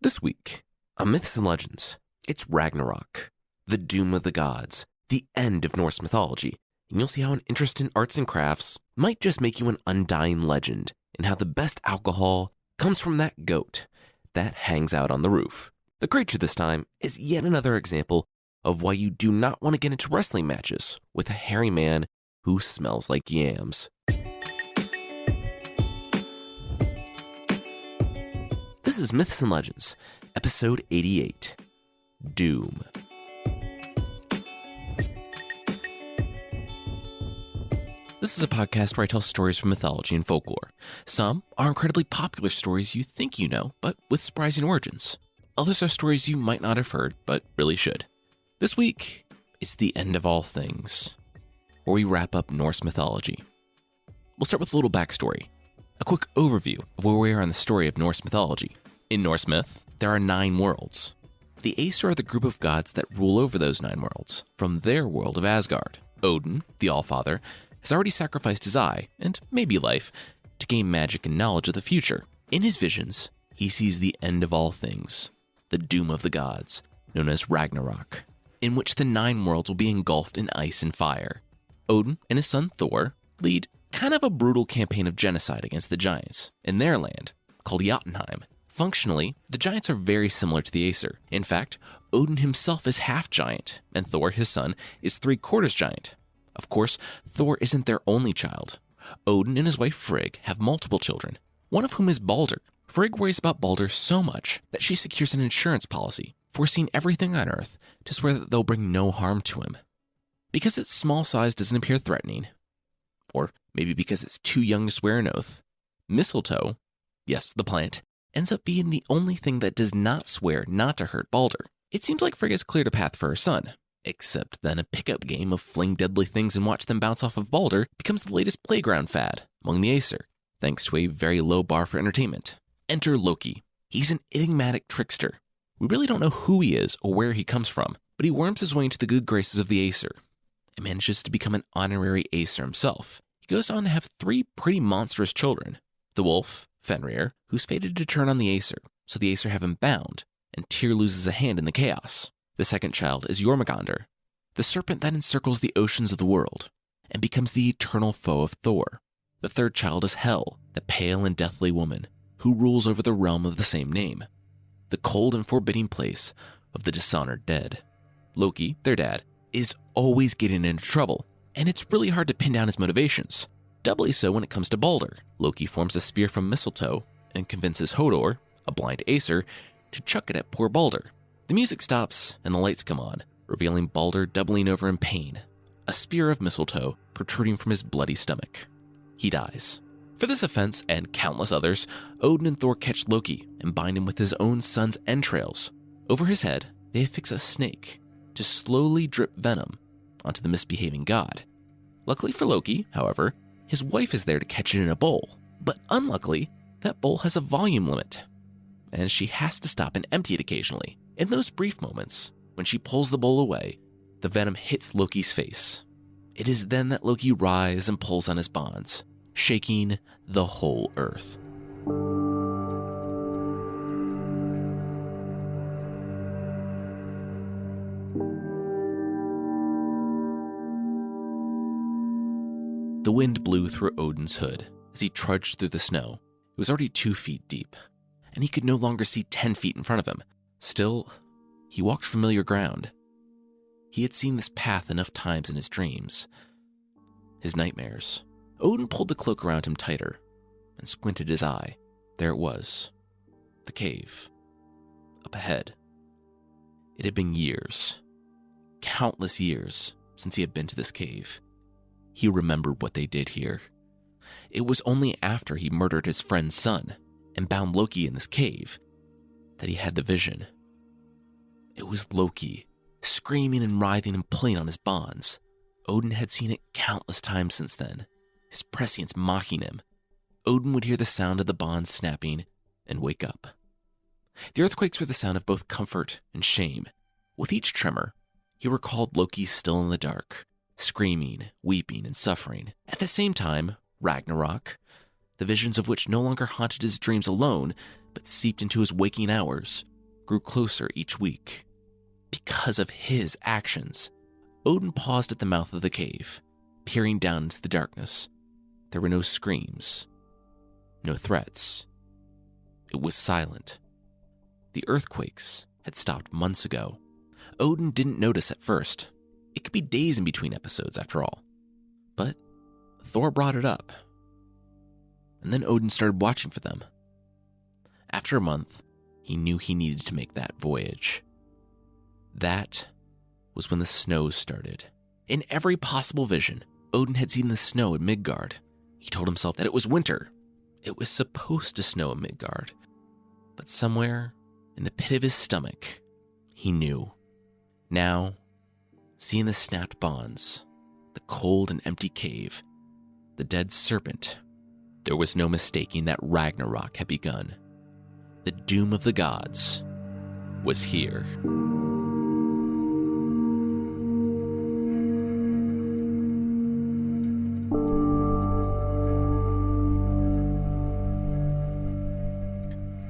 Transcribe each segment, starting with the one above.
This week, on Myths and Legends, it's Ragnarok, the doom of the gods, the end of Norse mythology, and you'll see how an interest in arts and crafts might just make you an undying legend, and how the best alcohol comes from that goat that hangs out on the roof. The creature this time is yet another example of why you do not want to get into wrestling matches with a hairy man who smells like yams. This is Myths and Legends, episode 88, Doom. This is a podcast where I tell stories from mythology and folklore. Some are incredibly popular stories you think you know, but with surprising origins. Others are stories you might not have heard, but really should. This week, it's the end of all things, where we wrap up Norse mythology. We'll start with a little backstory, a quick overview of where we are in the story of Norse mythology. In Norse myth, there are 9 worlds. The Aesir are the group of gods that rule over those 9 worlds, from their world of Asgard. Odin, the Allfather, has already sacrificed his eye, and maybe life, to gain magic and knowledge of the future. In his visions, he sees the end of all things, the doom of the gods, known as Ragnarok, in which the 9 worlds will be engulfed in ice and fire. Odin and his son Thor lead kind of a brutal campaign of genocide against the giants in their land, called Jotunheim. Functionally, the giants are very similar to the Aesir. In fact, Odin himself is half giant, and Thor, his son, is 3/4 giant. Of course, Thor isn't their only child. Odin and his wife Frigg have multiple children, one of whom is Balder. Frigg worries about Balder so much that she secures an insurance policy, foreseeing everything on Earth to swear that they'll bring no harm to him. Because its small size doesn't appear threatening, or maybe because it's too young to swear an oath, mistletoe, yes, the plant, ends up being the only thing that does not swear not to hurt Balder. It seems like Frigg has cleared a path for her son, except then a pickup game of fling deadly things and watch them bounce off of Balder becomes the latest playground fad among the Aesir, thanks to a very low bar for entertainment. Enter Loki. He's an enigmatic trickster. We really don't know who he is or where he comes from, but he worms his way into the good graces of the Aesir and manages to become an honorary Aesir himself. He goes on to have 3 pretty monstrous children. The wolf, Fenrir, who's fated to turn on the Aesir, so the Aesir have him bound, and Tyr loses a hand in the chaos. The second child is Jormungandr, the serpent that encircles the oceans of the world, and becomes the eternal foe of Thor. The third child is Hel, the pale and deathly woman, who rules over the realm of the same name, the cold and forbidding place of the dishonored dead. Loki, their dad, is always getting into trouble, and it's really hard to pin down his motivations. Doubly so when it comes to Balder. Loki forms a spear from mistletoe and convinces Hodor, a blind Aesir, to chuck it at poor Balder. The music stops and the lights come on, revealing Balder doubling over in pain, a spear of mistletoe protruding from his bloody stomach. He dies. For this offense and countless others, Odin and Thor catch Loki and bind him with his own son's entrails. Over his head, they affix a snake to slowly drip venom onto the misbehaving god. Luckily for Loki, however, his wife is there to catch it in a bowl, but unluckily, that bowl has a volume limit, and she has to stop and empty it occasionally. In those brief moments, when she pulls the bowl away, the venom hits Loki's face. It is then that Loki writhes and pulls on his bonds, shaking the whole earth. The wind blew through Odin's hood as he trudged through the snow. It was already 2 feet deep, and he could no longer see 10 feet in front of him. Still, he walked familiar ground. He had seen this path enough times in his dreams, his nightmares. Odin pulled the cloak around him tighter and squinted his eye. There it was, the cave, up ahead. It had been years, countless years, since he had been to this cave. He remembered what they did here. It was only after he murdered his friend's son and bound Loki in this cave that he had the vision. It was Loki, screaming and writhing and pulling on his bonds. Odin had seen it countless times since then, his prescience mocking him. Odin would hear the sound of the bonds snapping and wake up. The earthquakes were the sound of both comfort and shame. With each tremor, he recalled Loki still in the dark, screaming, weeping, and suffering. At the same time, Ragnarok, the visions of which no longer haunted his dreams alone, but seeped into his waking hours, grew closer each week. Because of his actions, Odin paused at the mouth of the cave, peering down into the darkness. There were no screams, no threats. It was silent. The earthquakes had stopped months ago. Odin didn't notice at first. It could be days in between episodes, after all. But Thor brought it up. And then Odin started watching for them. After a month, he knew he needed to make that voyage. That was when the snows started. In every possible vision, Odin had seen the snow in Midgard. He told himself that it was winter. It was supposed to snow in Midgard. But somewhere in the pit of his stomach, he knew. Now, seeing the snapped bonds, the cold and empty cave, the dead serpent, there was no mistaking that Ragnarok had begun. The doom of the gods was here.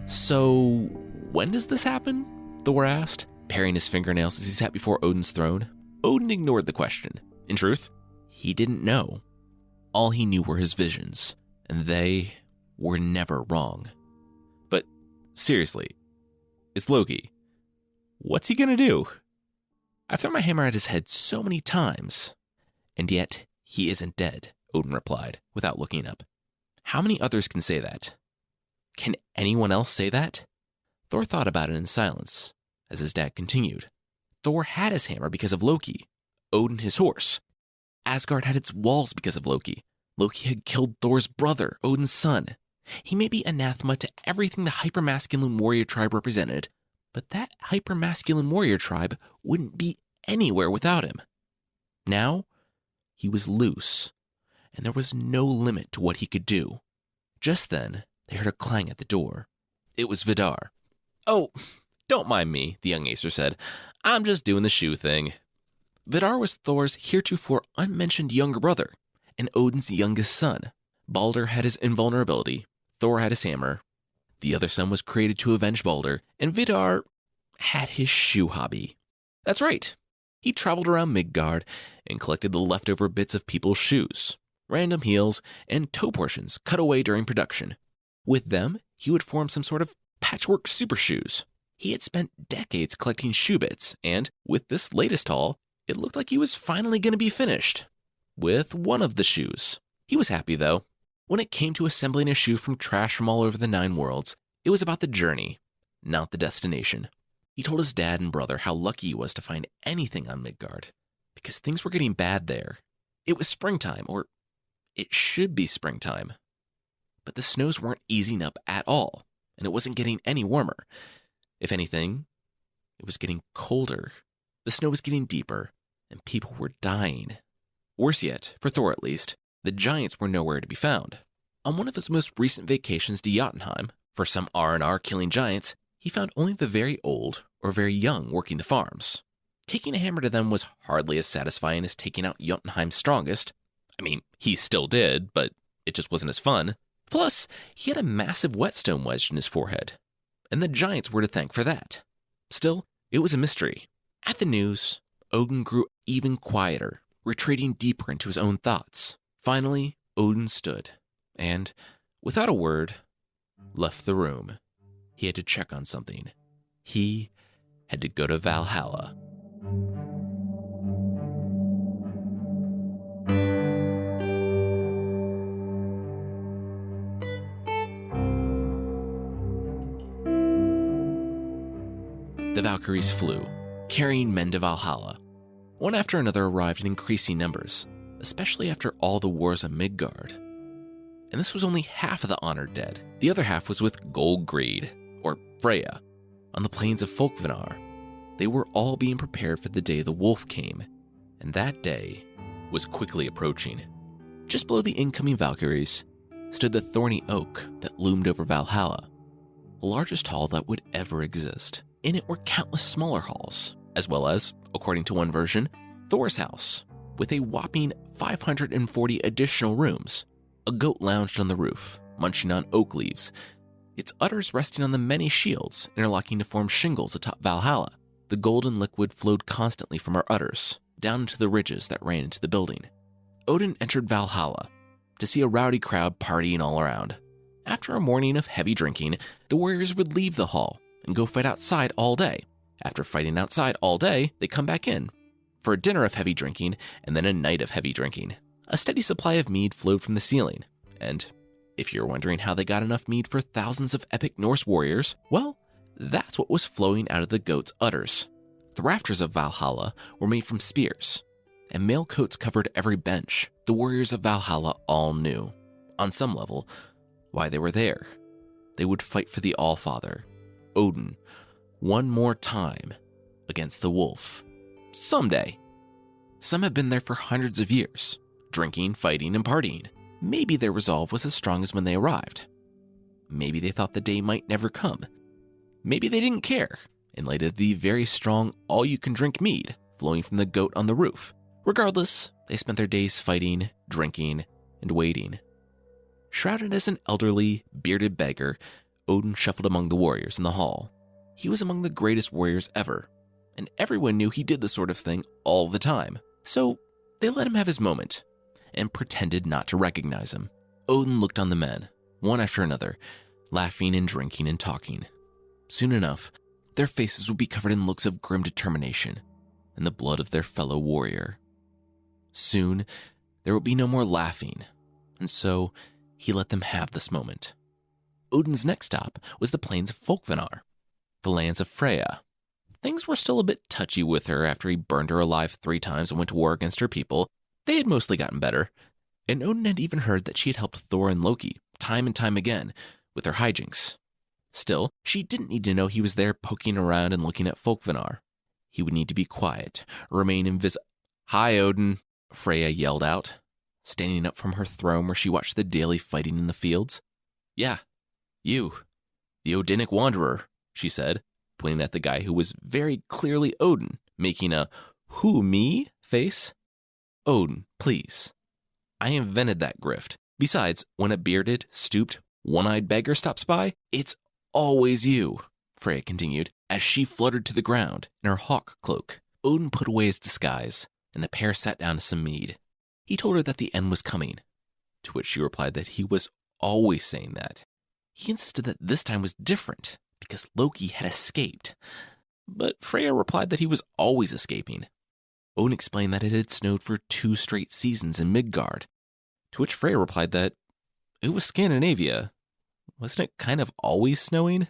So, when does this happen? Thor asked, paring his fingernails as he sat before Odin's throne. Odin ignored the question. In truth, he didn't know. All he knew were his visions, and they were never wrong. But seriously, it's Loki. What's he gonna do? I've thrown my hammer at his head so many times, and yet he isn't dead, Odin replied, without looking up. How many others can say that? Can anyone else say that? Thor thought about it in silence, as his dad continued. Thor had his hammer because of Loki, Odin his horse. Asgard had its walls because of Loki. Loki had killed Thor's brother, Odin's son. He may be anathema to everything the hypermasculine warrior tribe represented, but that hypermasculine warrior tribe wouldn't be anywhere without him. Now, he was loose, and there was no limit to what he could do. Just then, they heard a clang at the door. It was Vidar. "Oh, don't mind me," the young Acer said. "I'm just doing the shoe thing." Vidar was Thor's heretofore unmentioned younger brother, and Odin's youngest son. Balder had his invulnerability, Thor had his hammer. The other son was created to avenge Balder, and Vidar had his shoe hobby. That's right. He traveled around Midgard and collected the leftover bits of people's shoes, random heels, and toe portions cut away during production. With them, he would form some sort of patchwork super shoes. He had spent decades collecting shoe bits, and with this latest haul, it looked like he was finally going to be finished. With one of the shoes. He was happy, though. When it came to assembling a shoe from trash from all over the 9 worlds, it was about the journey, not the destination. He told his dad and brother how lucky he was to find anything on Midgard, because things were getting bad there. It was springtime, or it should be springtime. But the snows weren't easing up at all, and it wasn't getting any warmer. If anything, it was getting colder. The snow was getting deeper, and people were dying. Worse yet, for Thor at least, the giants were nowhere to be found. On one of his most recent vacations to Jotunheim, for some R&R killing giants, he found only the very old or very young working the farms. Taking a hammer to them was hardly as satisfying as taking out Jotunheim's strongest. I mean, he still did, but it just wasn't as fun. Plus, he had a massive whetstone wedged in his forehead, and the giants were to thank for that. Still, it was a mystery. At the news, Odin grew even quieter, retreating deeper into his own thoughts. Finally, Odin stood, and, without a word, left the room. He had to check on something. He had to go to Valhalla. The Valkyries flew, carrying men to Valhalla. One after another arrived in increasing numbers, especially after all the wars on Midgard. And this was only half of the honored dead. The other half was with Goldgreed, or Freya, on the plains of Folkvanar. They were all being prepared for the day the wolf came, and that day was quickly approaching. Just below the incoming Valkyries stood the thorny oak that loomed over Valhalla, the largest hall that would ever exist. In it were countless smaller halls, as well as, according to one version, Thor's house, with a whopping 540 additional rooms. A goat lounged on the roof, munching on oak leaves, its udders resting on the many shields, interlocking to form shingles atop Valhalla. The golden liquid flowed constantly from our udders, down into the ridges that ran into the building. Odin entered Valhalla to see a rowdy crowd partying all around. After a morning of heavy drinking, the warriors would leave the hall and go fight outside all day. After fighting outside all day, they come back in for a dinner of heavy drinking and then a night of heavy drinking. A steady supply of mead flowed from the ceiling, and if you're wondering how they got enough mead for thousands of epic Norse warriors, well, that's what was flowing out of the goat's udders. The rafters of Valhalla were made from spears, and mail coats covered every bench. The warriors of Valhalla all knew, on some level, why they were there. They would fight for the Allfather, Odin, one more time against the wolf. Someday. Some had been there for hundreds of years, drinking, fighting, and partying. Maybe their resolve was as strong as when they arrived. Maybe they thought the day might never come. Maybe they didn't care, in light of the very strong all-you-can-drink mead flowing from the goat on the roof. Regardless, they spent their days fighting, drinking, and waiting. Shrouded as an elderly, bearded beggar, Odin shuffled among the warriors in the hall. He was among the greatest warriors ever, and everyone knew he did this sort of thing all the time. So they let him have his moment and pretended not to recognize him. Odin looked on the men, one after another, laughing and drinking and talking. Soon enough, their faces would be covered in looks of grim determination and the blood of their fellow warrior. Soon, there would be no more laughing, and so he let them have this moment. Odin's next stop was the plains of Folkvanar, the lands of Freya. Things were still a bit touchy with her after he burned her alive 3 times and went to war against her people. They had mostly gotten better, and Odin had even heard that she had helped Thor and Loki time and time again with their hijinks. Still, she didn't need to know he was there poking around and looking at Folkvanar. He would need to be quiet, remain invisible. "Hi, Odin," Freya yelled out, standing up from her throne where she watched the daily fighting in the fields. "Yeah, you, the Odinic Wanderer," she said, pointing at the guy who was very clearly Odin, making a "who, me?" face. "Odin, please. I invented that grift. Besides, when a bearded, stooped, one-eyed beggar stops by, it's always you," Freya continued, as she fluttered to the ground in her hawk cloak. Odin put away his disguise, and the pair sat down to some mead. He told her that the end was coming, to which she replied that he was always saying that. He insisted that this time was different, because Loki had escaped. But Freya replied that he was always escaping. Odin explained that it had snowed for 2 straight seasons in Midgard, to which Freya replied that it was Scandinavia. Wasn't it kind of always snowing?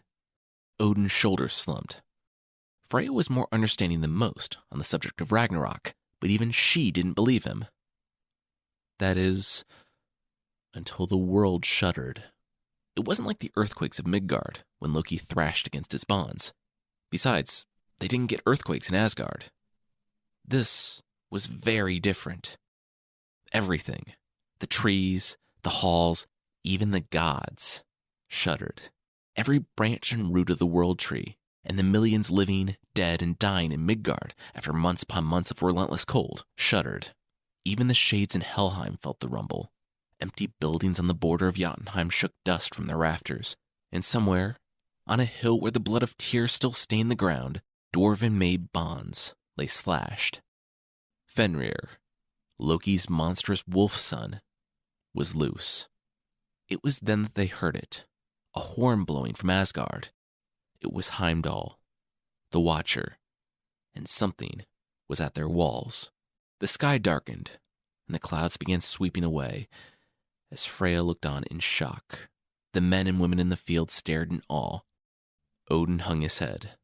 Odin's shoulders slumped. Freya was more understanding than most on the subject of Ragnarok, but even she didn't believe him. That is, until the world shuddered. It wasn't like the earthquakes of Midgard when Loki thrashed against its bonds. Besides, they didn't get earthquakes in Asgard. This was very different. Everything, the trees, the halls, even the gods, shuddered. Every branch and root of the world tree, and the millions living, dead, and dying in Midgard after months upon months of relentless cold, shuddered. Even the shades in Helheim felt the rumble. Empty buildings on the border of Jotunheim shook dust from their rafters, and somewhere, on a hill where the blood of tears still stained the ground, dwarven-made bonds lay slashed. Fenrir, Loki's monstrous wolf son, was loose. It was then that they heard it, a horn blowing from Asgard. It was Heimdall, the Watcher, and something was at their walls. The sky darkened, and the clouds began sweeping away as Freya looked on in shock. The men and women in the field stared in awe. Odin hung his head.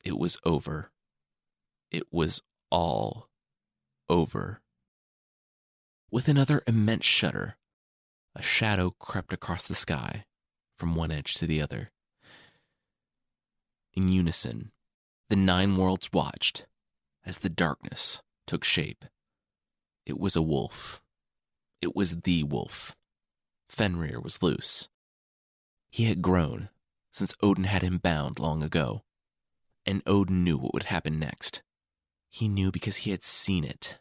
It was over. It was all over. With another immense shudder, a shadow crept across the sky from one edge to the other. In unison, the 9 worlds watched as the darkness took shape. It was a wolf. It was the wolf. Fenrir was loose. He had grown since Odin had him bound long ago, and Odin knew what would happen next. He knew because he had seen it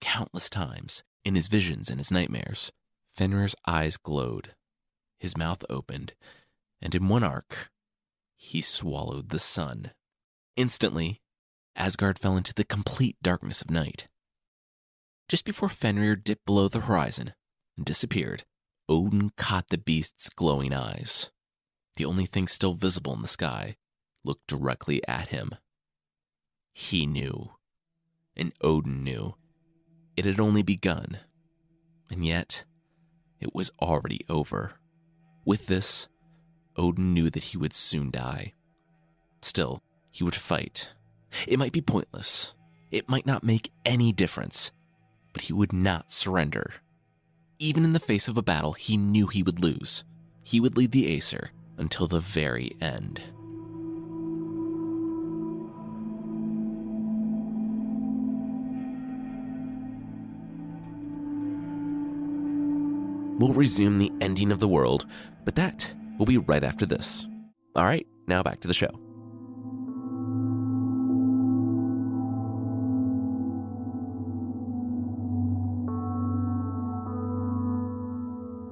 countless times in his visions and his nightmares. Fenrir's eyes glowed his mouth opened, and in one arc, he swallowed the sun. Instantly, Asgard fell into the complete darkness of night. Just before Fenrir dipped below the horizon and disappeared, Odin caught the beast's glowing eyes. The only thing still visible in the sky looked directly at him. He knew, and Odin knew. It had only begun, and yet it was already over. With this, Odin knew that he would soon die. Still, he would fight. It might be pointless. It might not make any difference, but he would not surrender. Even in the face of a battle he knew he would lose, he would lead the Aesir until the very end. We'll resume the ending of the world, but that will be right after this. All right, now back to the show.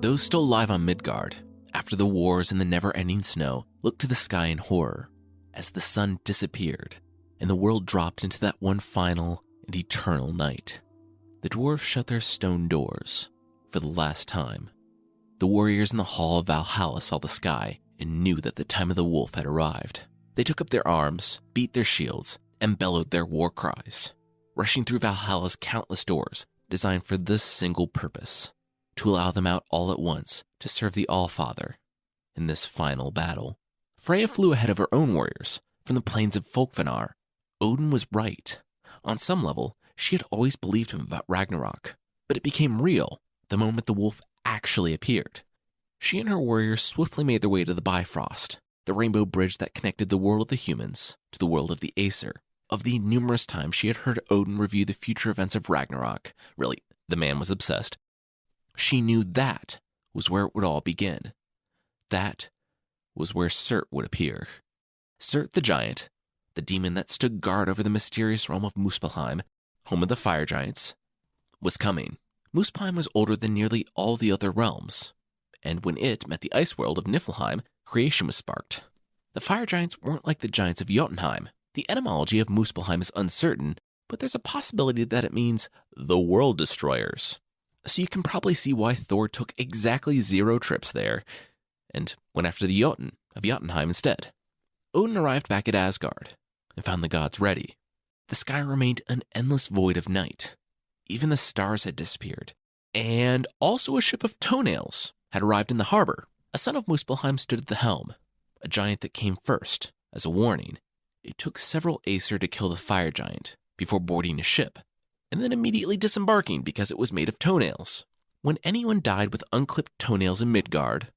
Those still alive on Midgard, after the wars and the never-ending snow, looked to the sky in horror as the sun disappeared and the world dropped into that one final and eternal night. The dwarves shut their stone doors for the last time. The warriors in the hall of Valhalla saw the sky and knew that the time of the wolf had arrived. They took up their arms, beat their shields, and bellowed their war cries, rushing through Valhalla's countless doors designed for this single purpose: to allow them out all at once to serve the Allfather in this final battle. Freya flew ahead of her own warriors from the plains of Folkvanar. Odin was right. On some level, she had always believed him about Ragnarok, but it became real the moment the wolf actually appeared. She and her warriors swiftly made their way to the Bifrost, the rainbow bridge that connected the world of the humans to the world of the Aesir. Of the numerous times she had heard Odin review the future events of Ragnarok, really, the man was obsessed, she knew that was where it would all begin. That was where Surt would appear. Surt the giant, the demon that stood guard over the mysterious realm of Muspelheim, home of the fire giants, was coming. Muspelheim was older than nearly all the other realms, and when it met the ice world of Niflheim, creation was sparked. The fire giants weren't like the giants of Jotunheim. The etymology of Muspelheim is uncertain, but there's a possibility that it means the world destroyers. So you can probably see why Thor took exactly 0 trips there and went after the Jotun of Jotunheim instead. Odin arrived back at Asgard and found the gods ready. The sky remained an endless void of night. Even the stars had disappeared. And also a ship of toenails had arrived in the harbor. A son of Muspelheim stood at the helm, a giant that came first, as a warning. It took several Aesir to kill the fire giant before boarding a ship, and then immediately disembarking because it was made of toenails. When anyone died with unclipped toenails in Midgard,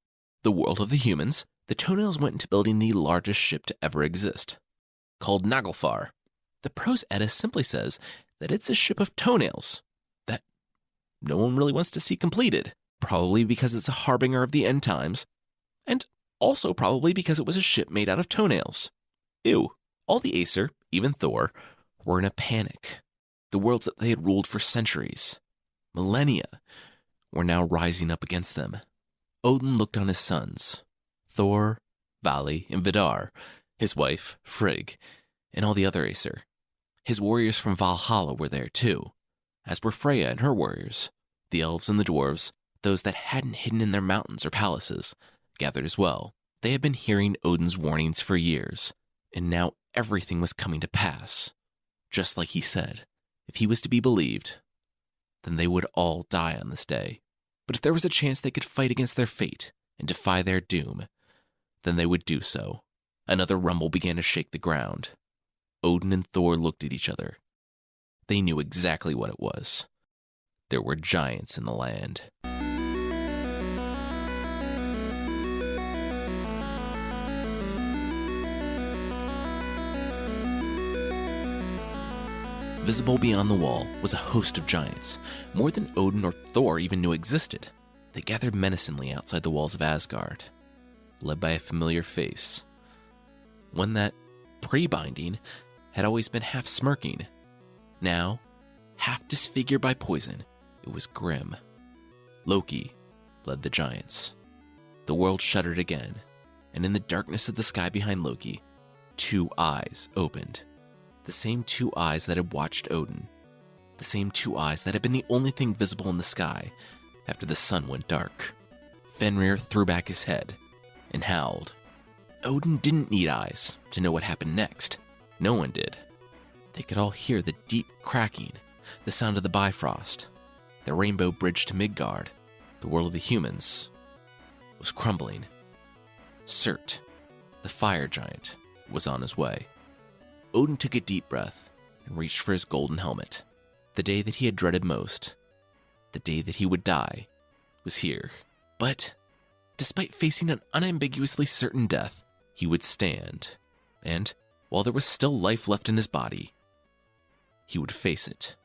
the world of the humans, the toenails went into building the largest ship to ever exist, called Naglfar. The prose Edda simply says that it's a ship of toenails that no one really wants to see completed, probably because it's a harbinger of the end times, and also probably because it was a ship made out of toenails. Ew. All the Aesir, even Thor, were in a panic. The worlds that they had ruled for centuries, millennia, were now rising up against them. Odin looked on his sons, Thor, Vali, and Vidar, his wife, Frigg, and all the other Aesir. His warriors from Valhalla were there too, as were Freya and her warriors. The elves and the dwarves, those that hadn't hidden in their mountains or palaces, gathered as well. They had been hearing Odin's warnings for years, and now everything was coming to pass. Just like he said, if he was to be believed, then they would all die on this day. But if there was a chance they could fight against their fate and defy their doom, then they would do so. Another rumble began to shake the ground. Odin and Thor looked at each other. They knew exactly what it was. There were giants in the land. Visible beyond the wall was a host of giants, more than Odin or Thor even knew existed. They gathered menacingly outside the walls of Asgard, led by a familiar face. One that, pre-binding, had always been half smirking. Now, half disfigured by poison, it was grim. Loki led the giants. the world shuddered again, and in the darkness of the sky behind Loki, 2 eyes opened. The same 2 eyes that had watched Odin. The same 2 eyes that had been the only thing visible in the sky after the sun went dark. Fenrir threw back his head and howled. Odin didn't need eyes to know what happened next. No one did. They could all hear the deep cracking, the sound of the Bifrost. The rainbow bridge to Midgard, the world of the humans, was crumbling. Surt, the fire giant, was on his way. Odin took a deep breath and reached for his golden helmet. The day that he had dreaded most, the day that he would die, was here. But despite facing an unambiguously certain death, he would stand, and while there was still life left in his body, he would face it.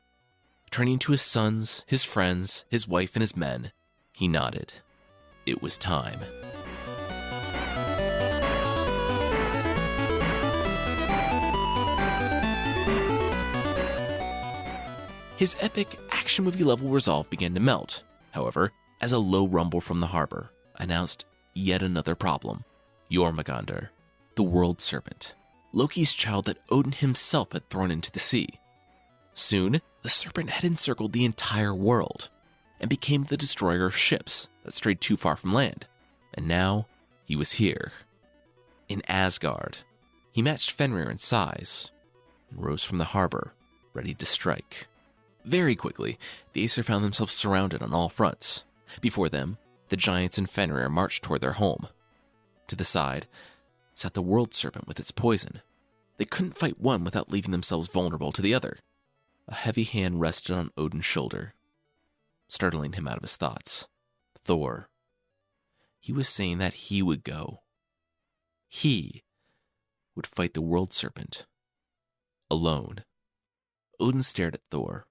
Turning to his sons, his friends, his wife, and his men, he nodded. It was time. His epic action movie level resolve began to melt, however, as a low rumble from the harbor announced yet another problem. Jormungandr, the world serpent, Loki's child that Odin himself had thrown into the sea. Soon, the serpent had encircled the entire world and became the destroyer of ships that strayed too far from land. And now, he was here. In Asgard, he matched Fenrir in size and rose from the harbor, ready to strike. Very quickly, the Aesir found themselves surrounded on all fronts. Before them, the giants and Fenrir marched toward their home. To the side sat the world serpent with its poison. They couldn't fight one without leaving themselves vulnerable to the other. A heavy hand rested on Odin's shoulder, startling him out of his thoughts. Thor. He was saying that he would go. He would fight the world serpent. Alone. Odin stared at Thor,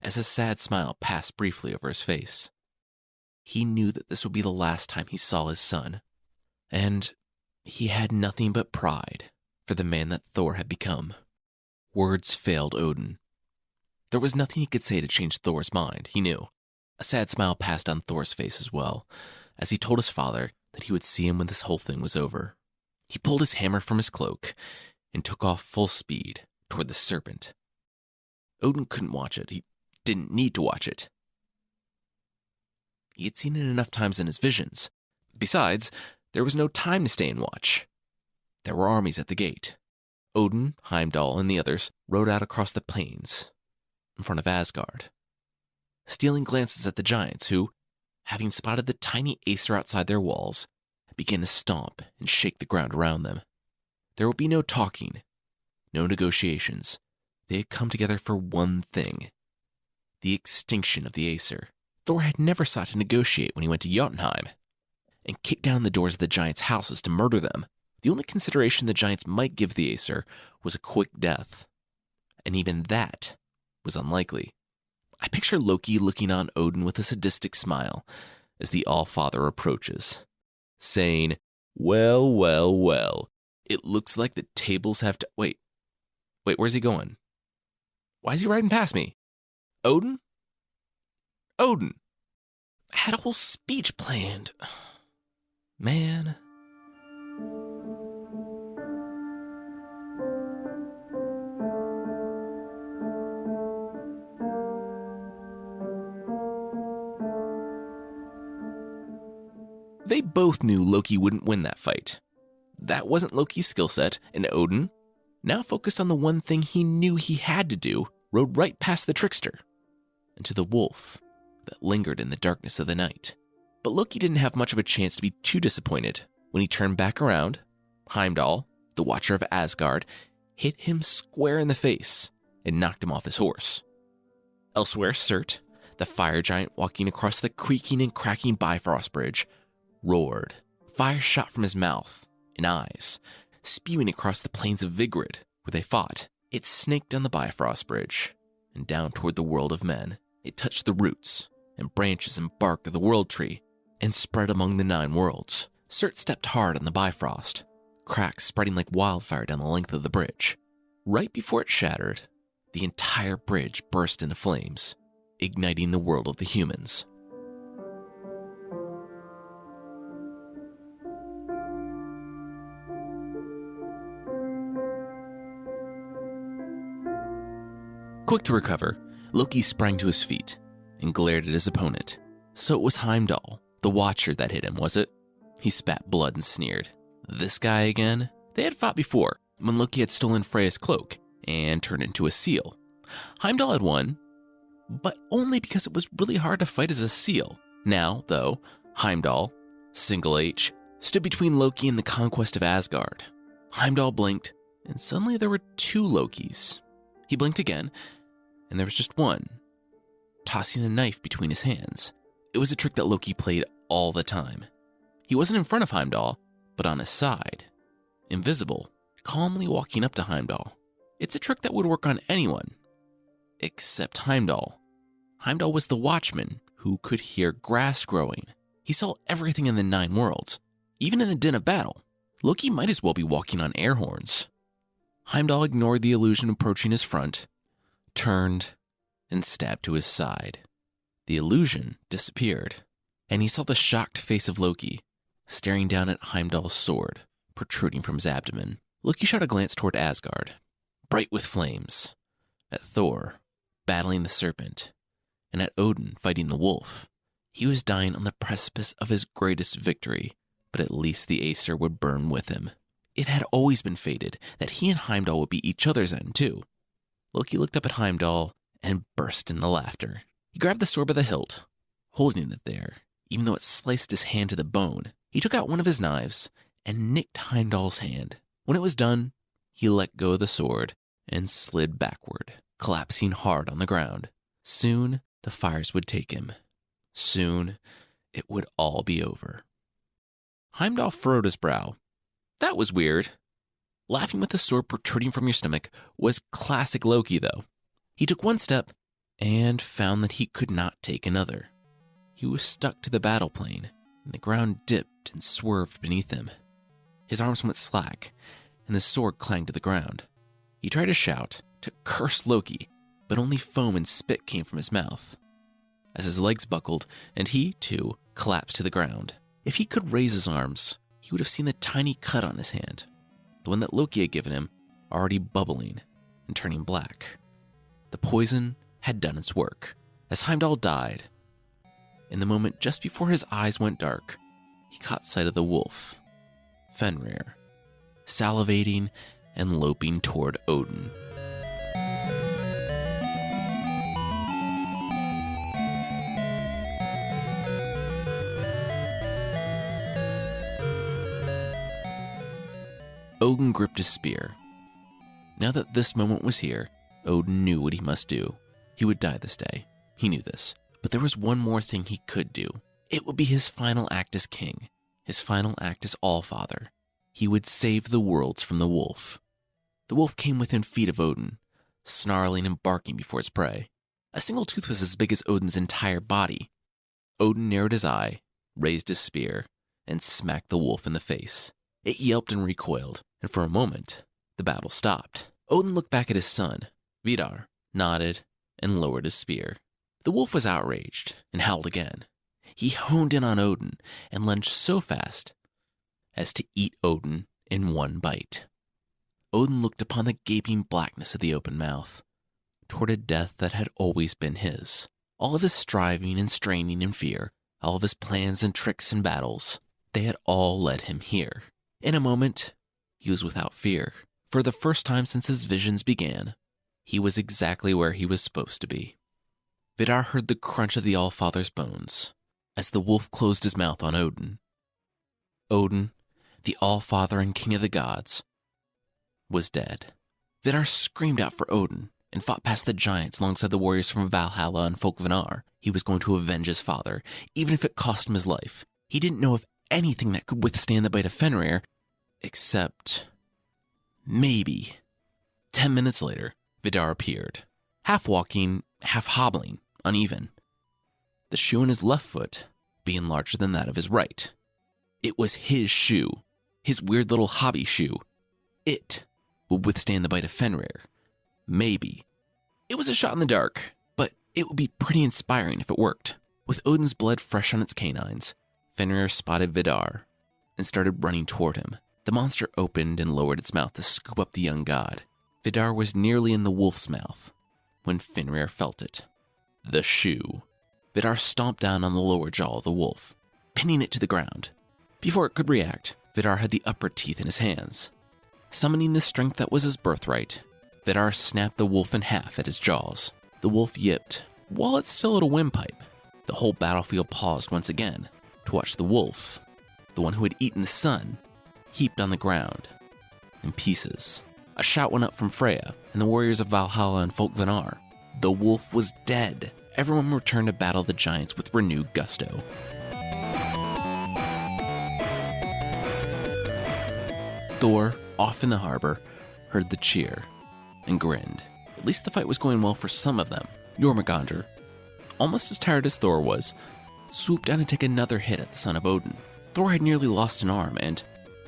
as a sad smile passed briefly over his face. He knew that this would be the last time he saw his son, and he had nothing but pride for the man that Thor had become. Words failed Odin. There was nothing he could say to change Thor's mind, he knew. A sad smile passed on Thor's face as well, as he told his father that he would see him when this whole thing was over. He pulled his hammer from his cloak and took off full speed toward the serpent. Odin couldn't watch it. He didn't need to watch it. He had seen it enough times in his visions. Besides, there was no time to stay and watch. There were armies at the gate. Odin, Heimdall, and the others rode out across the plains in front of Asgard, stealing glances at the giants who, having spotted the tiny Aesir outside their walls, began to stomp and shake the ground around them. There would be no talking, no negotiations. They had come together for one thing: the extinction of the Aesir. Thor had never sought to negotiate when he went to Jotunheim and kicked down the doors of the giants' houses to murder them. The only consideration the giants might give the Aesir was a quick death, and even that was unlikely. I picture Loki looking on Odin with a sadistic smile as the All-Father approaches, saying, "Well, well, well, it looks like the tables have to—" Wait, where's he going? Why is he riding past me? Odin? Odin! I had a whole speech planned. Man. They both knew Loki wouldn't win that fight. That wasn't Loki's skill set, and Odin, now focused on the one thing he knew he had to do, rode right past the trickster into the wolf that lingered in the darkness of the night. But Loki didn't have much of a chance to be too disappointed. When he turned back around, Heimdall, the Watcher of Asgard, hit him square in the face and knocked him off his horse. Elsewhere, Surt, the fire giant walking across the creaking and cracking Bifrost Bridge, roared. Fire shot from his mouth and eyes, spewing across the plains of Vigrid, where they fought. It snaked down the Bifrost Bridge and down toward the world of men. It touched the roots and branches and bark of the World Tree and spread among the 9 worlds. Surt stepped hard on the Bifrost, cracks spreading like wildfire down the length of the bridge. Right before it shattered, the entire bridge burst into flames, igniting the world of the humans. Quick to recover, Loki sprang to his feet and glared at his opponent. So it was Heimdall, the Watcher, that hit him, was it? He spat blood and sneered. This guy again? They had fought before, when Loki had stolen Freya's cloak and turned into a seal. Heimdall had won, but only because it was really hard to fight as a seal. Now, though, Heimdall, single H, stood between Loki and the conquest of Asgard. Heimdall blinked, and suddenly there were two Lokis. He blinked again, and there was just one, tossing a knife between his hands. It was a trick that Loki played all the time. He wasn't in front of Heimdall, but on his side, invisible, calmly walking up to Heimdall. It's a trick that would work on anyone, except Heimdall. Heimdall was the watchman who could hear grass growing. He saw everything in the 9 worlds, even in the din of battle. Loki might as well be walking on air horns. Heimdall ignored the illusion approaching his front, turned, and stabbed to his side. The illusion disappeared, and he saw the shocked face of Loki, staring down at Heimdall's sword, protruding from his abdomen. Loki shot a glance toward Asgard, bright with flames, at Thor, battling the serpent, and at Odin fighting the wolf. He was dying on the precipice of his greatest victory, but at least the Aesir would burn with him. It had always been fated that he and Heimdall would be each other's end, too. Loki looked up at Heimdall and burst into laughter. He grabbed the sword by the hilt, holding it there, even though it sliced his hand to the bone. He took out one of his knives and nicked Heimdall's hand. When it was done, he let go of the sword and slid backward, collapsing hard on the ground. Soon, the fires would take him. Soon, it would all be over. Heimdall furrowed his brow. That was weird. Laughing with the sword protruding from your stomach was classic Loki, though. He took one step and found that he could not take another. He was stuck to the battle plane, and the ground dipped and swerved beneath him. His arms went slack, and the sword clanged to the ground. He tried to shout, to curse Loki, but only foam and spit came from his mouth. As his legs buckled, and he, too, collapsed to the ground. If he could raise his arms, he would have seen the tiny cut on his hand, the one that Loki had given him, already bubbling and turning black. The poison had done its work. As Heimdall died, in the moment just before his eyes went dark, he caught sight of the wolf, Fenrir, salivating and loping toward Odin. Odin gripped his spear. Now that this moment was here, Odin knew what he must do. He would die this day. He knew this. But there was one more thing he could do. It would be his final act as king, his final act as Allfather. He would save the worlds from the wolf. The wolf came within feet of Odin, snarling and barking before its prey. A single tooth was as big as Odin's entire body. Odin narrowed his eye, raised his spear, and smacked the wolf in the face. It yelped and recoiled, and for a moment, the battle stopped. Odin looked back at his son, Vidar, nodded, and lowered his spear. The wolf was outraged and howled again. He honed in on Odin and lunged so fast as to eat Odin in one bite. Odin looked upon the gaping blackness of the open mouth, toward a death that had always been his. All of his striving and straining and fear, all of his plans and tricks and battles, they had all led him here. In a moment, he was without fear. For the first time since his visions began, he was exactly where he was supposed to be. Vidar heard the crunch of the Allfather's bones as the wolf closed his mouth on Odin. Odin, the Allfather and King of the Gods, was dead. Vidar screamed out for Odin and fought past the giants alongside the warriors from Valhalla and Folkvanar. He was going to avenge his father, even if it cost him his life. He didn't know of anything that could withstand the bite of Fenrir, except maybe. 10 minutes later, Vidar appeared, half walking, half hobbling, uneven. The shoe on his left foot being larger than that of his right. It was his shoe, his weird little hobby shoe. It would withstand the bite of Fenrir. Maybe. It was a shot in the dark, but it would be pretty inspiring if it worked. With Odin's blood fresh on its canines, Fenrir spotted Vidar and started running toward him. The monster opened and lowered its mouth to scoop up the young god. Vidar was nearly in the wolf's mouth, when Fenrir felt it. The shoe. Vidar stomped down on the lower jaw of the wolf, pinning it to the ground. Before it could react, Vidar had the upper teeth in his hands. Summoning the strength that was his birthright, Vidar snapped the wolf in half at his jaws. The wolf yipped, while it still had a windpipe. The whole battlefield paused once again to watch the wolf, the one who had eaten the sun, heaped on the ground, in pieces. A shout went up from Freya and the warriors of Valhalla and Folkvanar. The wolf was dead. Everyone returned to battle the giants with renewed gusto. Thor, off in the harbor, heard the cheer and grinned. At least the fight was going well for some of them. Jormungandr, almost as tired as Thor was, swooped down to take another hit at the son of Odin. Thor had nearly lost an arm, and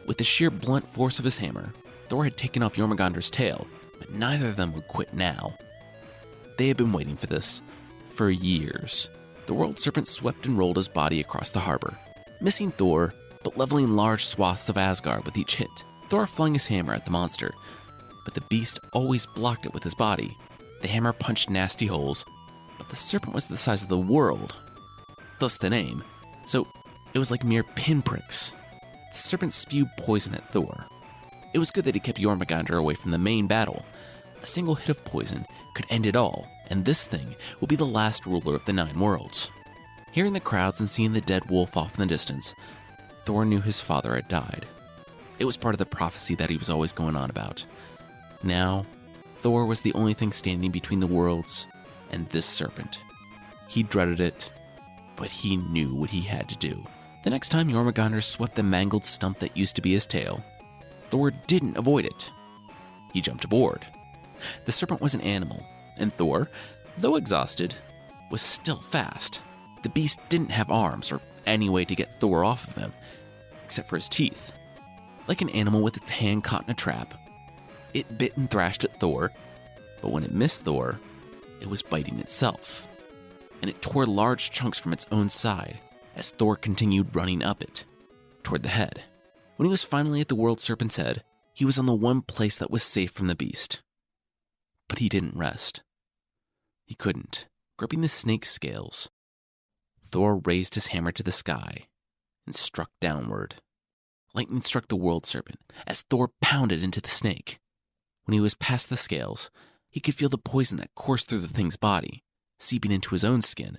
with the sheer blunt force of his hammer, Thor had taken off Jormungandr's tail, but neither of them would quit now. They had been waiting for this for years. The world serpent swept and rolled his body across the harbor, missing Thor, but leveling large swaths of Asgard with each hit. Thor flung his hammer at the monster, but the beast always blocked it with his body. The hammer punched nasty holes, but the serpent was the size of the world, thus the name, so it was like mere pinpricks. The serpent spewed poison at Thor. It was good that he kept Jormungandr away from the main battle. A single hit of poison could end it all, and this thing would be the last ruler of the 9 worlds. Hearing the crowds and seeing the dead wolf off in the distance, Thor knew his father had died. It was part of the prophecy that he was always going on about. Now, Thor was the only thing standing between the worlds and this serpent. He dreaded it, but he knew what he had to do. The next time Jormungandr swept the mangled stump that used to be his tail, Thor didn't avoid it. He jumped aboard. The serpent was an animal, and Thor, though exhausted, was still fast. The beast didn't have arms or any way to get Thor off of him, except for his teeth. Like an animal with its hand caught in a trap, it bit and thrashed at Thor, but when it missed Thor, it was biting itself, and it tore large chunks from its own side as Thor continued running up it, toward the head. When he was finally at the world serpent's head, he was on the one place that was safe from the beast. But he didn't rest. He couldn't. Gripping the snake's scales, Thor raised his hammer to the sky and struck downward. Lightning struck the world serpent as Thor pounded into the snake. When he was past the scales, he could feel the poison that coursed through the thing's body, seeping into his own skin,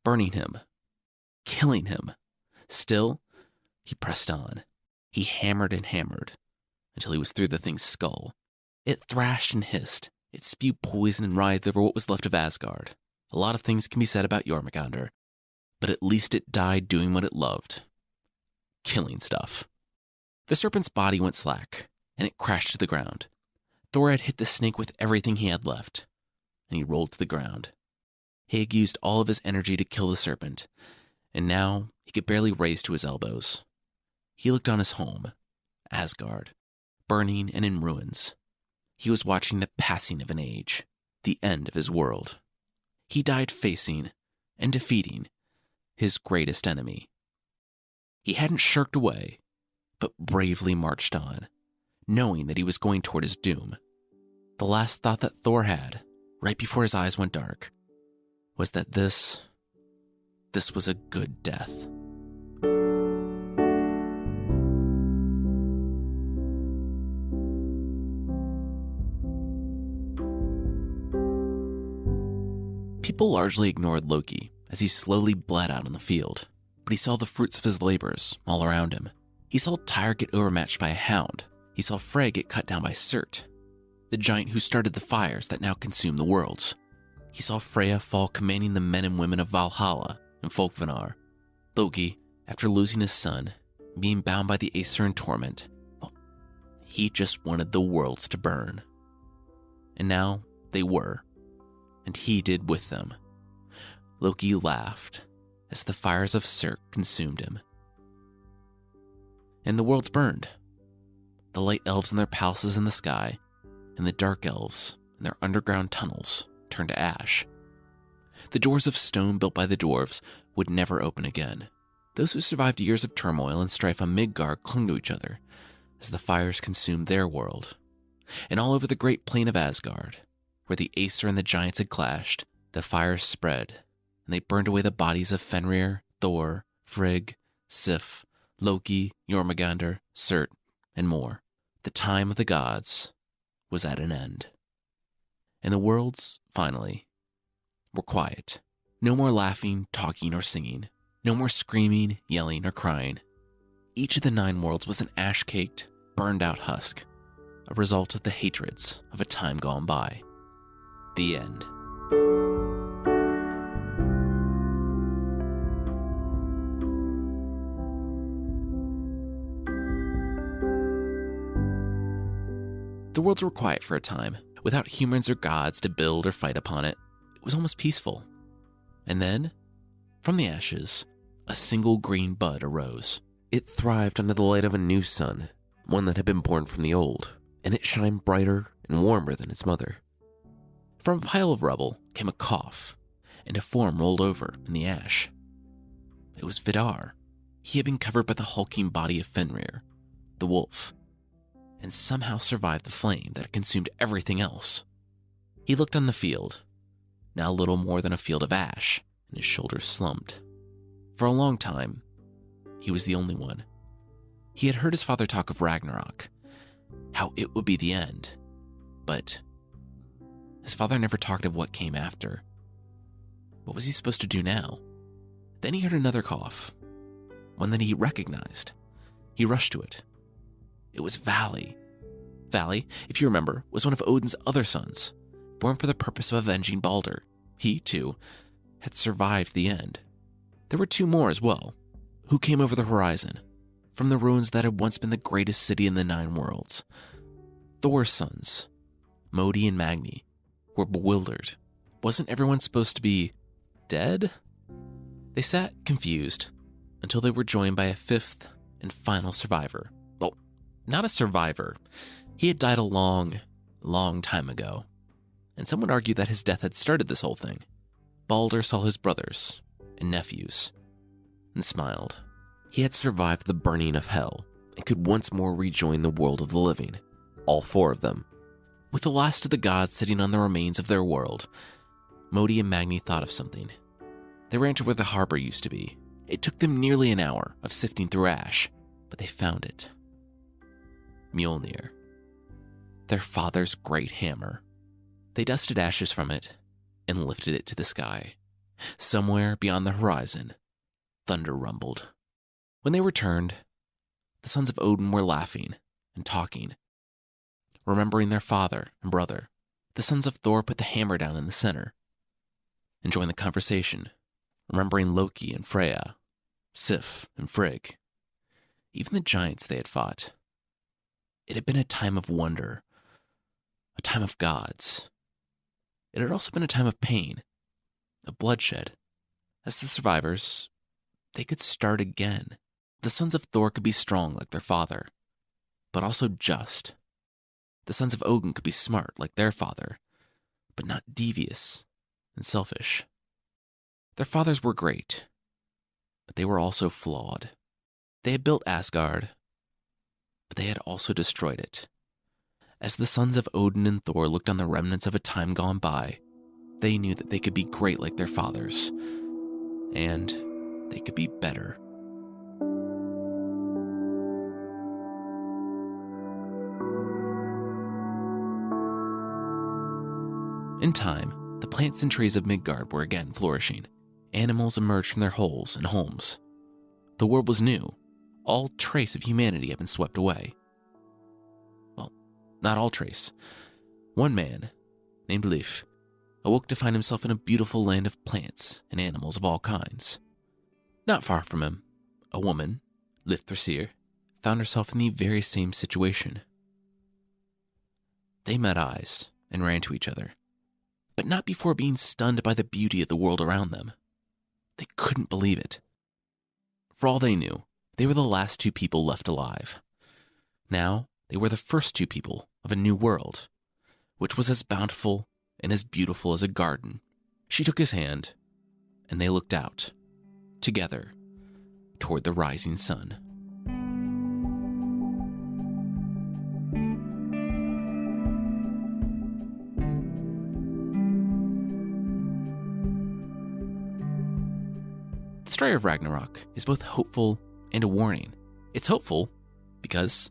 burning him, killing him. Still, he pressed on. He hammered and hammered until he was through the thing's skull. It thrashed and hissed. It spewed poison and writhed over what was left of Asgard. A lot of things can be said about Jormungandr, but at least it died doing what it loved. Killing stuff. The serpent's body went slack, and it crashed to the ground. Thor had hit the snake with everything he had left, and he rolled to the ground. He had used all of his energy to kill the serpent, and now he could barely raise to his elbows. He looked on his home, Asgard, burning and in ruins. He was watching the passing of an age, the end of his world. He died facing and defeating his greatest enemy. He hadn't shirked away, but bravely marched on, knowing that he was going toward his doom. The last thought that Thor had, right before his eyes went dark, was that this was a good death. People largely ignored Loki as he slowly bled out on the field, but he saw the fruits of his labors all around him. He saw Tyr get overmatched by a hound. He saw Frey get cut down by Surt, the giant who started the fires that now consume the worlds. He saw Freya fall commanding the men and women of Valhalla and Folkvanar. Loki, after losing his son, being bound by the Aesir in torment, well, he just wanted the worlds to burn. And now they were, and he did with them. Loki laughed as the fires of Surt consumed him. And the worlds burned. The light elves in their palaces in the sky, and the dark elves in their underground tunnels turned to ash. The doors of stone built by the dwarves would never open again. Those who survived years of turmoil and strife on Midgard clung to each other as the fires consumed their world. And all over the great plain of Asgard, where the Aesir and the giants had clashed, the fires spread, and they burned away the bodies of Fenrir, Thor, Frigg, Sif, Loki, Jormungandr, Surt, and more. The time of the gods was at an end. And the worlds, finally, were quiet. No more laughing, talking, or singing. No more screaming, yelling, or crying. Each of the 9 worlds was an ash-caked, burned-out husk, a result of the hatreds of a time gone by. The end. The worlds were quiet for a time, without humans or gods to build or fight upon it. It was almost peaceful. And then, from the ashes, a single green bud arose. It thrived under the light of a new sun, one that had been born from the old, and it shined brighter and warmer than its mother. From a pile of rubble came a cough, and a form rolled over in the ash. It was Vidar. He had been covered by the hulking body of Fenrir, the wolf, and somehow survived the flame that had consumed everything else. He looked on the field, now little more than a field of ash, and his shoulders slumped. For a long time, he was the only one. He had heard his father talk of Ragnarok, how it would be the end, but his father never talked of what came after. What was he supposed to do now? Then he heard another cough, one that he recognized. He rushed to it. It was Vali. Vali, if you remember, was one of Odin's other sons, born for the purpose of avenging Baldur. He, too, had survived the end. There were 2 more as well, who came over the horizon, from the ruins that had once been the greatest city in the 9 worlds. Thor's sons, Modi and Magni, were bewildered. Wasn't everyone supposed to be dead? They sat confused until they were joined by a 5th and final survivor. Well, not a survivor. He had died a long, long time ago, and some would argue that his death had started this whole thing. Baldur saw his brothers and nephews and smiled. He had survived the burning of hell and could once more rejoin the world of the living, all 4 of them. With the last of the gods sitting on the remains of their world, Modi and Magni thought of something. They ran to where the harbor used to be. It took them nearly an hour of sifting through ash, but they found it. Mjolnir, their father's great hammer. They dusted ashes from it and lifted it to the sky. Somewhere beyond the horizon, thunder rumbled. When they returned, the sons of Odin were laughing and talking, remembering their father and brother. The sons of Thor put the hammer down in the center and joined the conversation, remembering Loki and Freya, Sif and Frigg, even the giants they had fought. It had been a time of wonder, a time of gods. It had also been a time of pain, of bloodshed. As the survivors, they could start again. The sons of Thor could be strong like their father, but also just. The sons of Odin could be smart like their father, but not devious and selfish. Their fathers were great, but they were also flawed. They had built Asgard, but they had also destroyed it. As the sons of Odin and Thor looked on the remnants of a time gone by, they knew that they could be great like their fathers, and they could be better. In time, the plants and trees of Midgard were again flourishing. Animals emerged from their holes and homes. The world was new. All trace of humanity had been swept away. Well, not all trace. One man, named Leif, awoke to find himself in a beautiful land of plants and animals of all kinds. Not far from him, a woman, Lifthrasir, found herself in the very same situation. They met eyes and ran to each other, but not before being stunned by the beauty of the world around them. They couldn't believe it. For all they knew, they were the last 2 people left alive. Now, they were the first 2 people of a new world, which was as bountiful and as beautiful as a garden. She took his hand, and they looked out, together, toward the rising sun. story of Ragnarok is both hopeful and a warning. It's hopeful because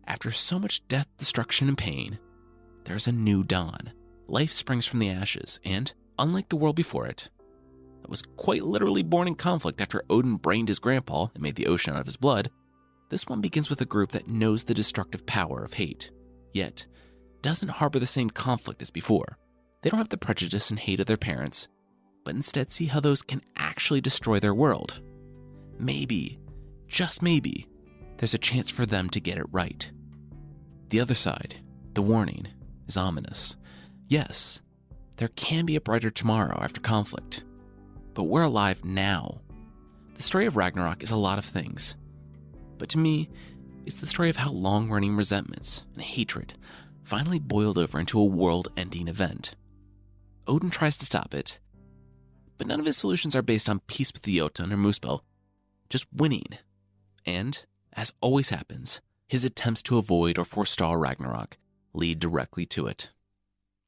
after so much death, destruction, and pain, there's a new dawn. Life springs from the ashes, and unlike the world before it, that was quite literally born in conflict after Odin brained his grandpa and made the ocean out of his blood, this one begins with a group that knows the destructive power of hate, yet doesn't harbor the same conflict as before. They don't have the prejudice and hate of their parents, but instead see how those can actually destroy their world. Maybe, just maybe, there's a chance for them to get it right. The other side, the warning, is ominous. Yes, there can be a brighter tomorrow after conflict, but we're alive now. The story of Ragnarok is a lot of things, but to me, it's the story of how long-running resentments and hatred finally boiled over into a world-ending event. Odin tries to stop it, but none of his solutions are based on peace with the Jotun or Muspel, just winning. And, as always happens, his attempts to avoid or forestall Ragnarok lead directly to it.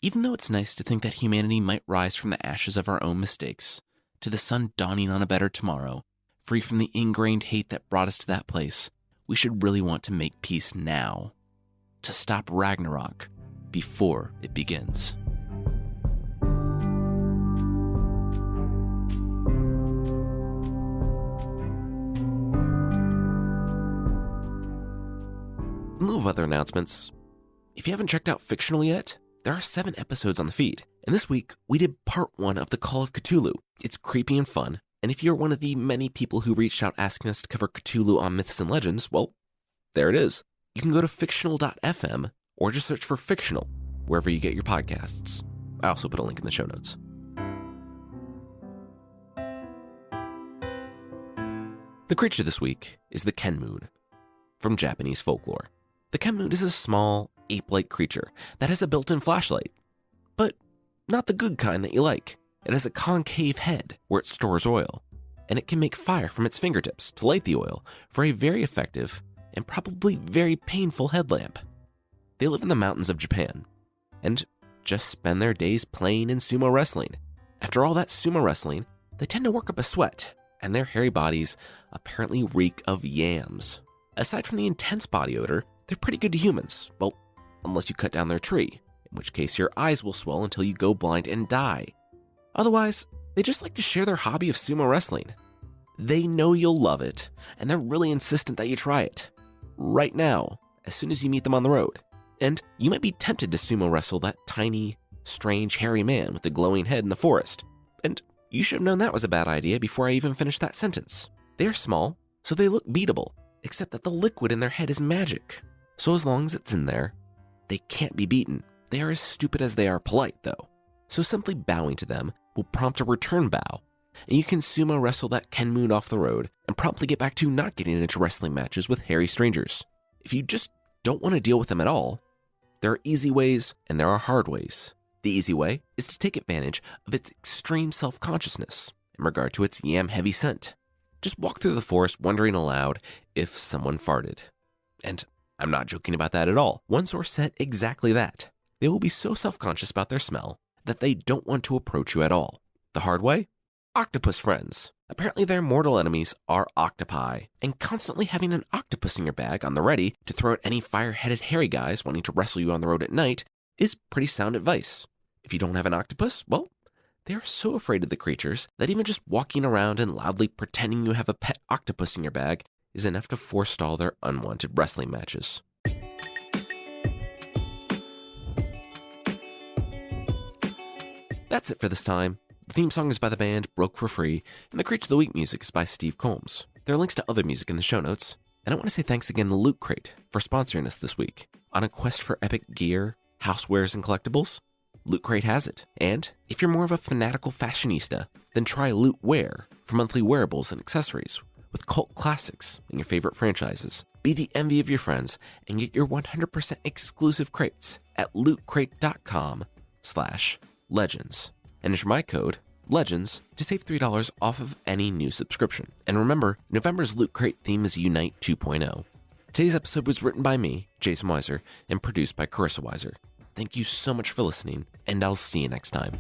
Even though it's nice to think that humanity might rise from the ashes of our own mistakes, to the sun dawning on a better tomorrow, free from the ingrained hate that brought us to that place, we should really want to make peace now, to stop Ragnarok before it begins. In lieu of other announcements, if you haven't checked out Fictional yet, there are 7 episodes on the feed. And this week, we did part 1 of The Call of Cthulhu. It's creepy and fun, and if you're one of the many people who reached out asking us to cover Cthulhu on Myths and Legends, well, there it is. You can go to fictional.fm or just search for Fictional wherever you get your podcasts. I also put a link in the show notes. The creature this week is the Kenmoon, from Japanese folklore. The Kenmoon is a small, ape-like creature that has a built-in flashlight, but not the good kind that you like. It has a concave head where it stores oil, and it can make fire from its fingertips to light the oil for a very effective and probably very painful headlamp. They live in the mountains of Japan, and just spend their days playing in sumo wrestling. After all that sumo wrestling, they tend to work up a sweat, and their hairy bodies apparently reek of yams. Aside from the intense body odor, they're pretty good to humans. Well, unless you cut down their tree, in which case your eyes will swell until you go blind and die. Otherwise, they just like to share their hobby of sumo wrestling. They know you'll love it, and they're really insistent that you try it. Right now, as soon as you meet them on the road. And you might be tempted to sumo wrestle that tiny, strange, hairy man with the glowing head in the forest. And you should have known that was a bad idea before I even finished that sentence. They're small, so they look beatable, except that the liquid in their head is magic. So as long as it's in there, they can't be beaten. They are as stupid as they are polite, though. So simply bowing to them will prompt a return bow, and you can sumo wrestle that Kenmoon off the road and promptly get back to not getting into wrestling matches with hairy strangers. If you just don't want to deal with them at all, there are easy ways and there are hard ways. The easy way is to take advantage of its extreme self-consciousness in regard to its yam-heavy scent. Just walk through the forest wondering aloud if someone farted. And I'm not joking about that at all. One source said exactly that. They will be so self-conscious about their smell that they don't want to approach you at all. The hard way? Octopus friends. Apparently their mortal enemies are octopi, and constantly having an octopus in your bag on the ready to throw at any fire-headed hairy guys wanting to wrestle you on the road at night is pretty sound advice. If you don't have an octopus, well, they are so afraid of the creatures that even just walking around and loudly pretending you have a pet octopus in your bag is enough to forestall their unwanted wrestling matches. That's it for this time. The theme song is by the band Broke for Free, and the Creature of the Week music is by Steve Combs. There are links to other music in the show notes, and I want to say thanks again to Loot Crate for sponsoring us this week. On a quest for epic gear, housewares, and collectibles, Loot Crate has it. And if you're more of a fanatical fashionista, then try Loot Wear for monthly wearables and accessories with cult classics and your favorite franchises. Be the envy of your friends and get your 100% exclusive crates at lootcrate.com/legends. And enter my code, LEGENDS, to save $3 off of any new subscription. And remember, November's Loot Crate theme is Unite 2.0. Today's episode was written by me, Jason Weiser, and produced by Carissa Weiser. Thank you so much for listening, and I'll see you next time.